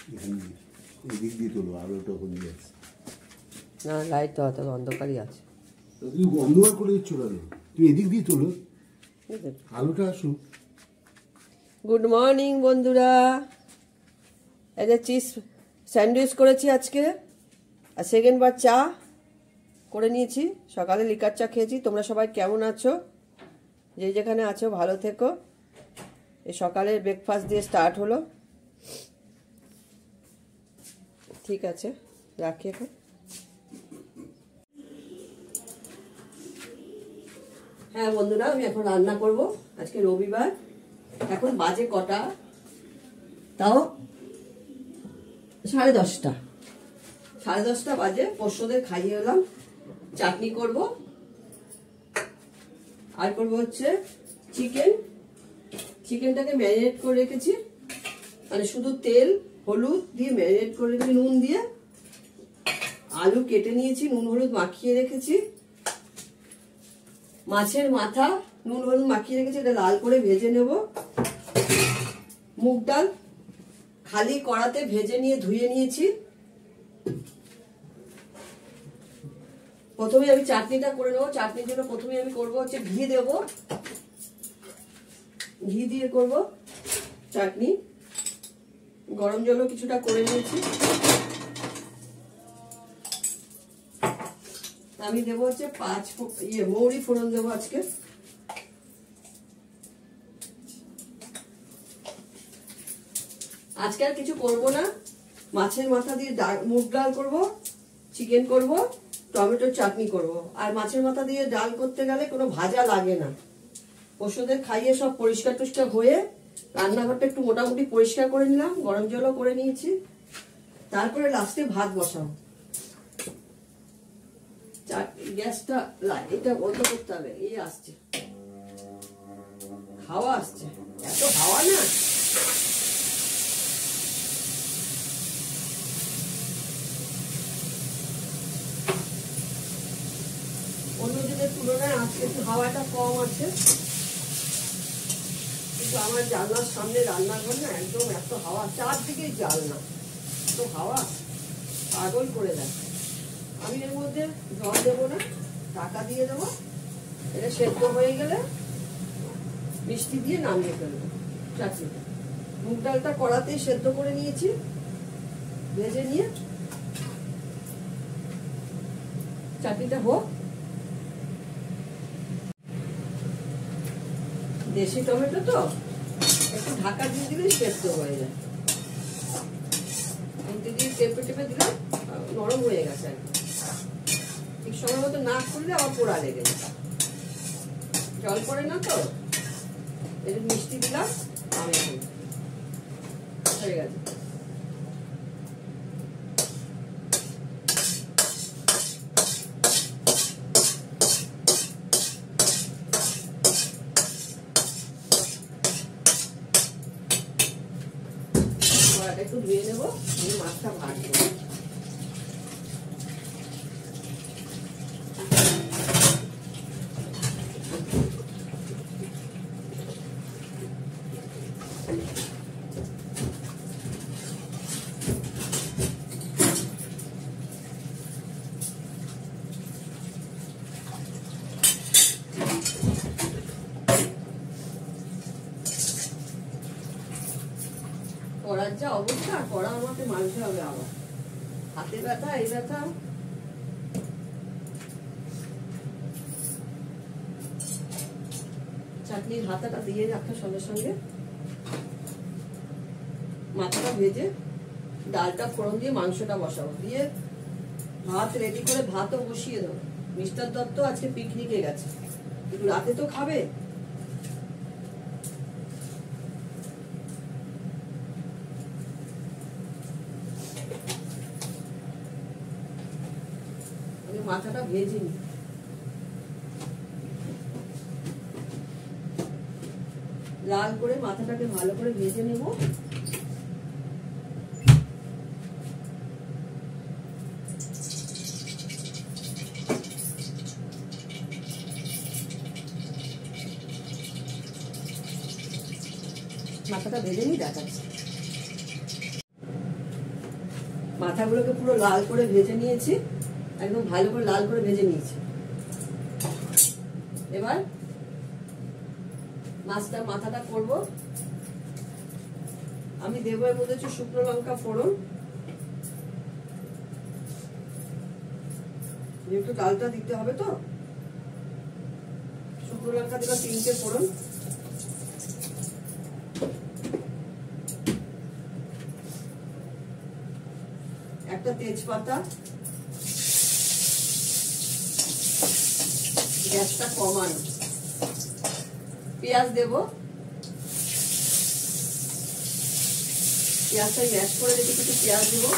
এদিক দিয়ে তোলো, আলোটা হয়ে যাচ্ছে না, লাইট তো অত অন্ধকারই আছে। তুমি অন্ধকার করে দিচ্ছ কেন? তুমি এদিক দিয়ে তোলো, আলোটা আসুক। গুড মর্নিং বন্ধুরা, এই যে চিজ স্যান্ডউইচ করেছি আজকে, আর সেকেন্ড বার চা করে নিয়েছি। সকালে লিকার চা খেয়েছি। তোমরা সবাই কেমন আছো? যে যেখানে আছো ভালো থেকো। এই সকালের ব্রেকফাস্ট দিয়ে স্টার্ট হলো। ঠিক আছে, রাখি এখন। হ্যাঁ বন্ধুরা, আমি এখন রান্না করব। আজকে রবিবার। এখন বাজে কটা? তাও 10:30। 10:30 বাজে। পোষ্যদের খাইয়ে এলাম। চাটনি করব, আর করব হচ্ছে চিকেনটাকে ম্যারিনেট করে রেখেছি, মানে শুধু তেল হলুদ দিয়ে ম্যারিনেট করে রেখেছি, নুন দিয়ে। আলু কেটে নিয়েছি, নুন হলুদ মাখিয়ে রেখেছি। মাছের মাথা নুন হলুদ মাখিয়ে রেখেছি, এটা লাল করে ভেজে নেব। মুগ ডাল খালি কড়াতে ভেজে নিয়ে ধুয়ে নিয়েছি। প্রথমে আমি চাটনিটা করে নেবো। চাটনির জন্য প্রথমে আমি করব হচ্ছে ঘি দেব, ঘি দিয়ে করব চাটনি। গরম জলও কিছুটা করে নিয়েছি। আমি দেবো হচ্ছে মৌরি ফোড়ন দেবো আজকে। আজকে আর কিছু করব না। মাছের মাথা দিয়ে মুগ ডাল করব, চিকেন করব, টমেটোর চাটনি করব। আর মাছের মাথা দিয়ে ডাল করতে গেলে কোনো ভাজা লাগে না। পশুদের খাইয়ে সব পরিষ্কার টরিষ্কার হয়ে রান্নাঘরটা একটু মোটামুটি পরিষ্কার করে নিলাম, গরম জলও করে নিয়েছি। তারপরে লাস্টে ভাত বসাবো। গ্যাসটা এটা বন্ধ করতে হবে। এই আসছে, হাওয়া আসছে, এত হাওয়া না। অন্য দিনের তুলনায় আজকে একটু হাওয়াটা কম আছে, কিন্তু আমার জানলার সামনে রান্নাঘর না, একদম এত হাওয়া, চারদিকেই জানলা, এত হাওয়া পাগল করে দেয়। আমি এর মধ্যে জল দেবো না, টাকা দিয়ে দেবো। এটা সেদ্ধ হয়ে গেলে মিষ্টি দিয়ে নামিয়ে ফেলবো চাটনিটা। মুগ ডালটা কড়াতেই সেদ্ধ করে নিয়েছি, ভেজে নিয়ে। চাটনিটা হোক। দেশি টমেটো তো একটু ঢাকা দিয়ে দিলে সেদ্ধ হয়ে যায়। দিয়ে টেপে টেপে দিলাম, নরম হয়ে গেছে। ঠিক সময় মতো না করলে আবার পোড়া লেগে যায়। জল পড়ে না তো, একটু মিষ্টি দিলাম, আমি হয়ে গেছে। একটু ধুয়ে নেবো, মাছটা ভাজবো। করার যা অবস্থা, করা আমাকে মানতে হবে। আবার হাতে ব্যথা, এই ব্যথা। চাটনির হাতাটা দিয়ে রাখার সঙ্গে সঙ্গে মাথাটা ভেজে ডালটা ফোড়ন দিয়ে মাংসটা বসাবো, দিয়ে ভাত রেডি করে ভাতও বসিয়ে দেবো। মিস্টার দত্ত আজকে পিকনিকে গেছে, কিন্তু রাতে তো খাবে। মাথাটা ভেজে নি, লাল করে মাথাটাকে ভালো করে ভেজে নেব। মাথাটা ভেজে নি দেখাচ্ছি। মাথাগুলোকে পুরো লাল করে ভেজে নিয়েছি, একদম ভালো করে লাল করে ভেজে নিয়েছি। এবার মাছটার মাথাটা করব। আমি দেবো এর মধ্যে হচ্ছে শুকনো লঙ্কা ফোড়ন, একটু ডালটা দিতে হবে তো, শুকনো লঙ্কা দিলাম 3টে ফোড়ন, একটা তেজপাতা, গ্যাসটা কমানো, পেঁয়াজ দেব, পেঁয়াজটা ম্যাশ করে রেখে কিছু পেঁয়াজ দেবো,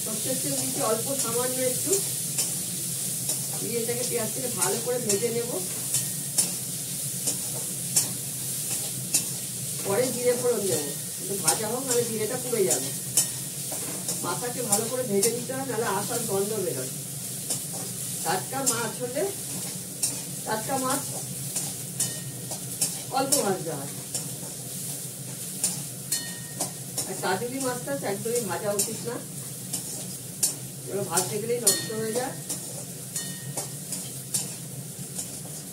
সর্ষের তেল দিচ্ছি অল্প সামান্য একটু, দিয়ে এটাকে পেঁয়াজটাকে ভালো করে ভেজে নেব। পরে জিরে ফোড়ন দেবো, কিন্তু ভাজা হোক নাহলে জিরেটা পুড়ে যাবে। মাথাকে ভালো করে ভেজে দিতে হবে, নাহলে আসার গন্ধ বেরোয়। টাটকা মাছ হলে, টাটকা মাছ অল্প ভাজতে হয়, আর কাজুলি মাছটা একদমই ভাজা উচিত না, এবার ভাজতে গেলেই নষ্ট হয়ে যায়।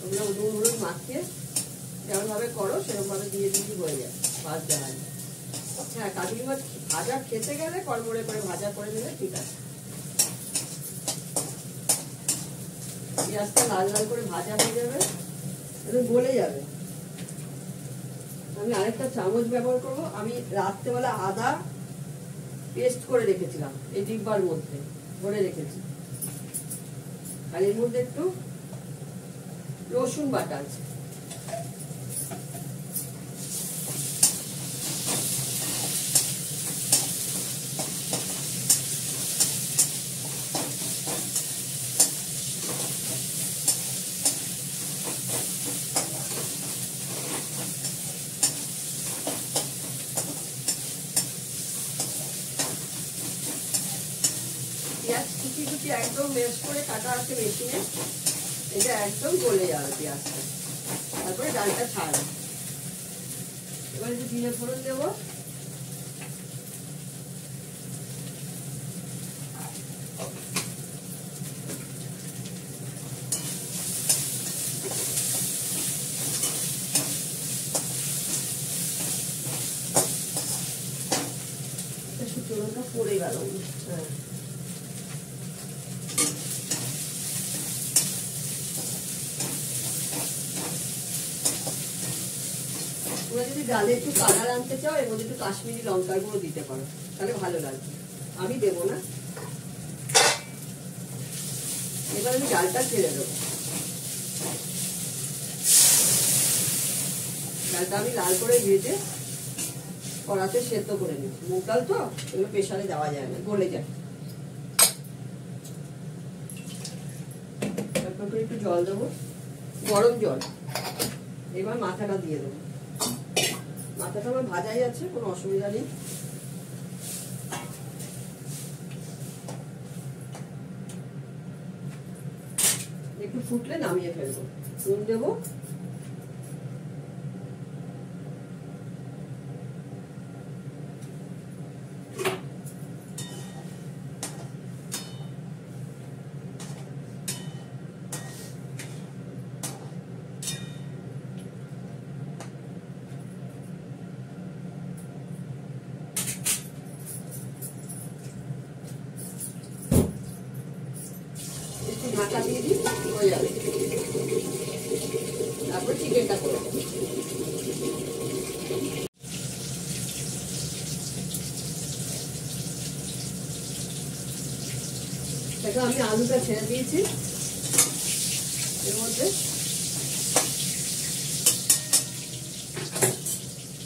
ওগুলো নুন হলুদ মাখিয়ে যেমন ভাবে করো সেরকম ভাবে দিয়ে দিলেই হয়ে যায়, ভাজতে হয়। হ্যাঁ, কাজুলি মাছ ভাজা খেতে গেলে কড়মড়ে করে ভাজা করে নিলে ঠিক আছে। পেঁয়াজটা লাল লাল করে ভাজা হয়ে যাবে, গলে যাবে। আমি আরেকটা চামচ ব্যবহার করব। আমি রাত্রেবেলা আদা পেস্ট করে রেখেছিলাম এই ডিব্বার মধ্যে ভরে রেখেছি, আর এর মধ্যে একটু রসুন বাটা আছে। পেঁয়াজ কুচি কুচি একদম ম্যাশ করে কাটা আছে মেশিনে, এটা একদম গলে যাবে পেঁয়াজটা, তারপরে ডালটা ছাড়বে। এবার একটু জিরে ফোড়ন দেবো, শুকনো লঙ্কা পড়ে গেল। হ্যাঁ, তোমরা যদি ডালে একটু কালার আনতে চাও এর মধ্যে একটু কাশ্মীরি লঙ্কার গুঁড়ো দিতে পারো, তাহলে ভালো লাগবে। আমি দেবো না। এবার আমি ডালটা ছেড়ে দেবো। ডালটা আমি লাল করে ভেজে কড়াতে সেদ্ধ করে নিই। মুগ ডাল তো এগুলো প্রেসারে দেওয়া যায় না, গলে যায়। তারপর করে একটু জল দেবো, গরম জল। এবার মাথাটা দিয়ে দেবো। মাথাটা আমার ভাজাই আছে, কোনো অসুবিধা নেই। একটু ফুটলে নামিয়ে ফেলবো। নুন দেবো, ঢাকা দিয়ে দিই, হয়ে যাবে। তারপর চিকেনটা করে দেবো। দেখো আমি আলুটা ছেড়ে দিয়েছি এর মধ্যে।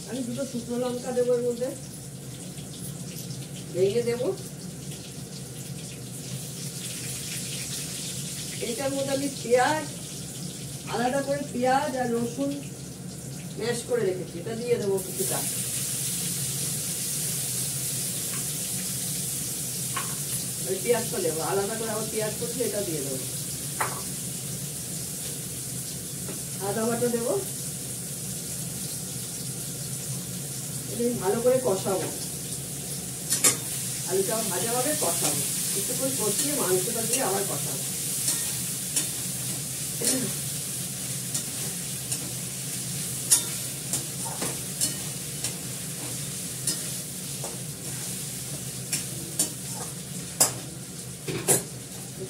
আমি দুটো শুকনো লঙ্কা দেবো এর মধ্যে, ভেঙে দেবো। এটার মধ্যে আমি পেঁয়াজ, আলাদা করে পেঁয়াজ আর রসুন ম্যাশ করে রেখেছি, এটা দিয়ে দেবো কিছুটা। পেঁয়াজটা দেবো আলাদা করে, আবার পেঁয়াজ করছি, এটা দিয়ে দেবো। আদা বাটা দেবো, ভালো করে কষাবো, আলুটাও ভাজা হবে, কষাবো, কিছুক্ষণ কষিয়ে মাংসটা দিয়ে আবার কষাবো।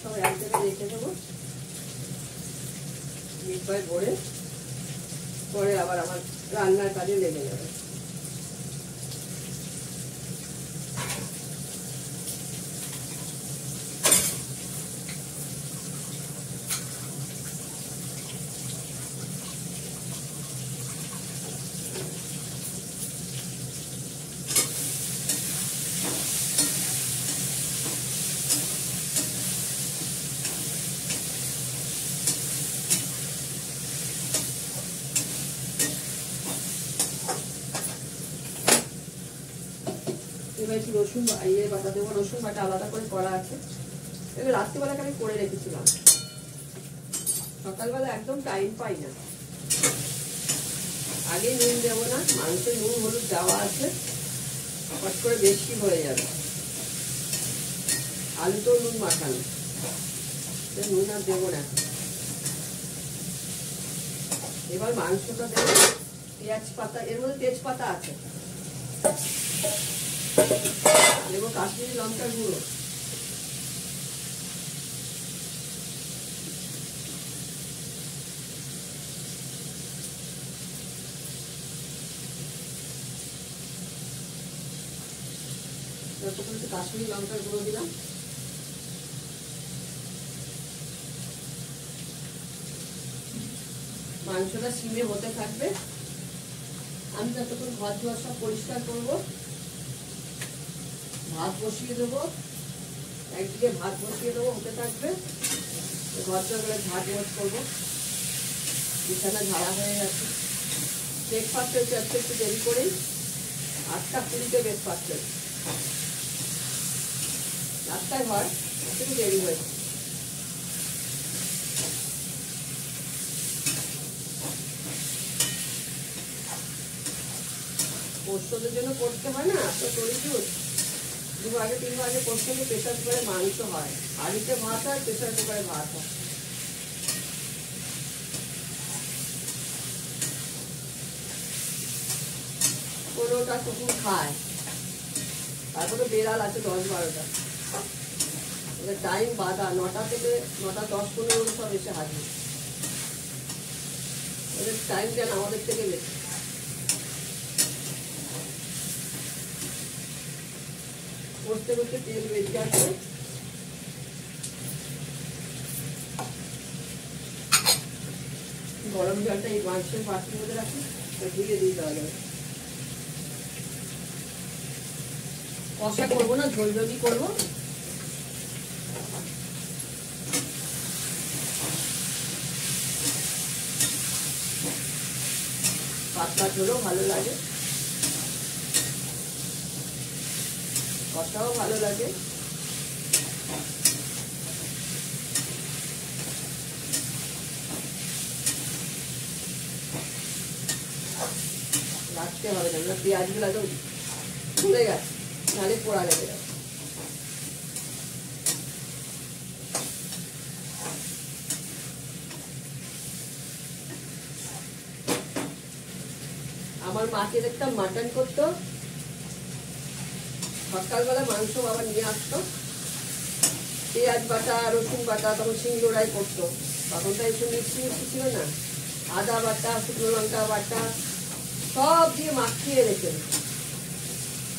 সব এক জায়গায় রেখে দেবো, মিটবাই ভরে পরে আবার আমার রান্নার কাজে লেগে যাবে। এবার একটু রসুন বাটা দেবো, রসুন বাটা আলাদা করে করা আছে, এবার রাত্রিবেলাকে আমি করে রেখেছিলাম, সকালবেলা একদম টাইম পাই না। আগে নুন দেবো না, মাংসে নুন হলুদ দেওয়া আছে, হট করে বেশি হয়ে যাবে। আলুতেও নুন মাখানো, নুন আর দেবো না। এবার মাংসটা দেবো, পেঁয়াজ পাতা, এর মধ্যে তেজপাতা আছে, দেবো কাশ্মীরি লঙ্কার গুঁড়ো, কাশ্মীরি লঙ্কার গুঁড়ো দিলাম, মাংসটা সিমে হতে থাকবে। আমি যতক্ষণ ঘর দুয়ার সব পরিষ্কার করবো, ভাত বসিয়ে দেবো, একদিকে ভাত বসিয়ে দেবো, হতে থাকবে, ঘর দুয়ার ঝাড় মোছ করবো, বিছানা ঝাড়া হয়ে গেছে। ব্রেকফাস্ট হয়েছে আজকে একটু দেরি করেই, 8:20 ব্রেকফাস্ট হয়েছে, 8টায় হয়, একটু দেরি হয়েছে। পোস্তদের জন্য করতে হয় না এত তরিজুর, 2 ভাগে 3 ভাগে পোস্ত দিয়ে প্রেসার কুকারে মাংস হয়, হাঁড়িতে ভাত হয়, প্রেসার কুকারে ভাত হয়। কোনোটা কুকুর খায়, তারপরে বেড়াল আছে 10-12টা, ওদের টাইম বাঁধা, 9টা থেকে 9টা 10-15 সব এসে হাজির, ওদের টাইম দেন আমাদের থেকে বেশি। করতে করতে তেল বেরিয়ে আসবে, গরম জলটা এই মাংসের পাত্রের মধ্যে রাখি, ধুয়ে দিই, তাহলে কষা করবো না, ঝোল ঝোলই করবো। পাতলা ঝোলও ভালো লাগে, কষাও ভালো লাগে। রাখতে হবে না, পেঁয়াজগুলো একদম ফুলে গেছে, নাহলে পোড়া লেগে যাবে। আমার মাকে দেখতাম মাটন করতো, সকালবেলা মাংস বাবা নিয়ে আসতো, পেঁয়াজ বাটা, রসুন বাটা, তখন শিলনোড়ায় করতো, তখন তো একটু মিক্সি ছিল না, আদা বাটা, শুকনো লঙ্কা বাটা সব দিয়ে মাখিয়ে রেখে দিত।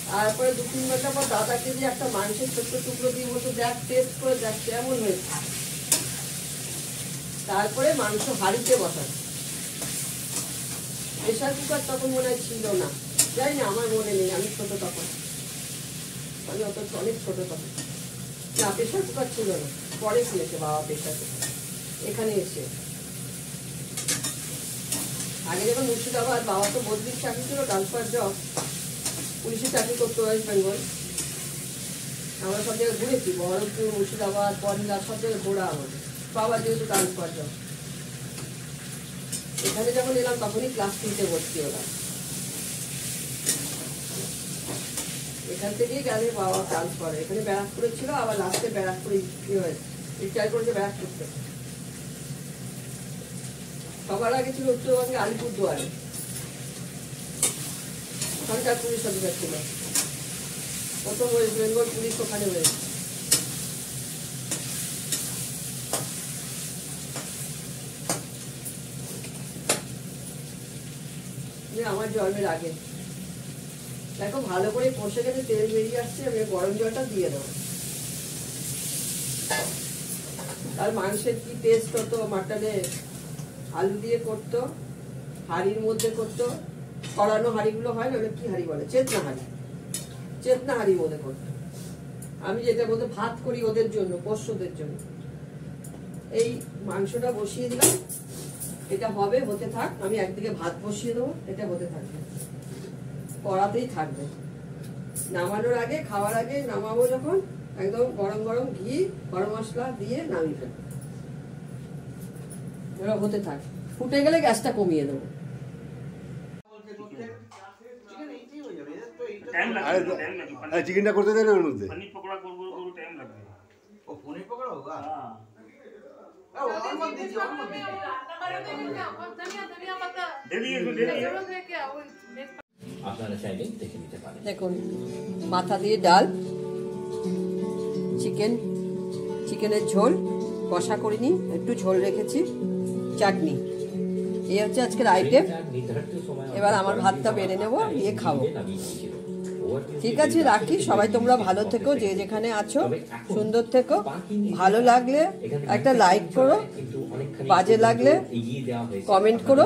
তারপরে 2-3 ঘন্টা পর দাদাকে দিয়ে একটা মাংসের ছোট্ট টুকরো দিয়ে মতো দেখ, টেস্ট করে দেখ কেমন হয়েছে। তারপরে মাংস হাঁড়িতে বসাতো, প্রেসার কুকার তখন মনে হয় ছিল না, জানি না, আমার মনে নেই, আমি ছোট তখন, আমি অনেক ছোট তখন, না প্রেসার কুকার ছিল না, পরে কিনেছে বাবা প্রেসার কুকার এখানে এসে। আগে যখন মুর্শিদাবাদ, বাবা তো বদলির চাকরি ছিল, ট্রান্সফার জব, পুলিশের চাকরি করতো ওয়েস্ট বেঙ্গল, আমরা সব জায়গায় ঘুরেছি, বহরমপুর, মুর্শিদাবাদ, পরলা, সব জায়গায় ঘোরা আমাদের, বাবা যেহেতু ট্রান্সফার জব। এখানে যখন এলাম তখনই ক্লাস 3-তে ভর্তি হলাম, এখান থেকেই গেলে বাবা ট্রান্সফার, এখানে ব্যারাকপুরে ছিল, আবার লাস্টে ব্যারাকপুরে হয়েছে, রিটায়ার করেছে ব্যারাকপুরতে। সবার আগে ছিল উত্তরবঙ্গে আলিপুরদুয়ারে, ওখানকার পুলিশ অফিসার ছিল, প্রথম ওয়েস্ট বেঙ্গল পুলিশ ওখানে হয়েছে। আমার জন্মের আগে দেখো ভালো করে কষে গেলে তেল বেরিয়ে আসছে, আমি গরম জলটা দিয়ে দেবো। আর মাংসের কি টেস্ট হতো, মাটনে আলু দিয়ে করতো, হাঁড়ির মধ্যে করতো, কড়ানো হাঁড়িগুলো হয় না, ওটা কি হাঁড়ি বলে, চেতনা হাঁড়ি, চেতনা হাঁড়ির মধ্যে করতো। আমি যেটা বলতে ভাত করি ওদের জন্য, পোষ্যদের জন্য। এই মাংসটা বসিয়ে দিলাম, এটা হবে, হতে থাক, আমি একদিকে ভাত বসিয়ে দেবো, এটা হতে থাকবে, কড়াতেই থাকবে। নামানোর আগে, খাওয়ার আগে নামাবো যখন, একদম গরম গরম ঘি গরম মশলা দিয়ে নামিয়ে ফেলবো। এবার হতে থাক, ফুটে গেলে গ্যাসটা কমিয়ে দেবো। চিকেনটা করতে দেয় না ওর মধ্যে। पनीर पकौड़ा गोल टाइम लगेगा। ओ पनीर पकौड़ा होगा हाँ और मत दीजिए और मत दीजिए दे दिए আপনারা চাইলে দেখে নিতে পারেন। দেখুন মাথা দিয়ে ডাল, চিকেনের ঝোল কষা করিনি, একটু ঝোল রেখেছি, চাটনি, এই হচ্ছে আজকের আইটেম। এবার আমার ভাতটা বেড়ে নেবো, দিয়ে খাবো। ঠিক আছে, রাখি। সবাই তোমরা ভালো থেকো, যে যেখানে আছো সুন্দর থেকো। ভালো লাগলে একটা লাইক করো, বাজে লাগলে কমেন্ট করো।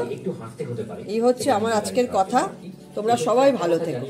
এই হচ্ছে আমার আজকের কথা। তোমরা সবাই ভালো থেকো।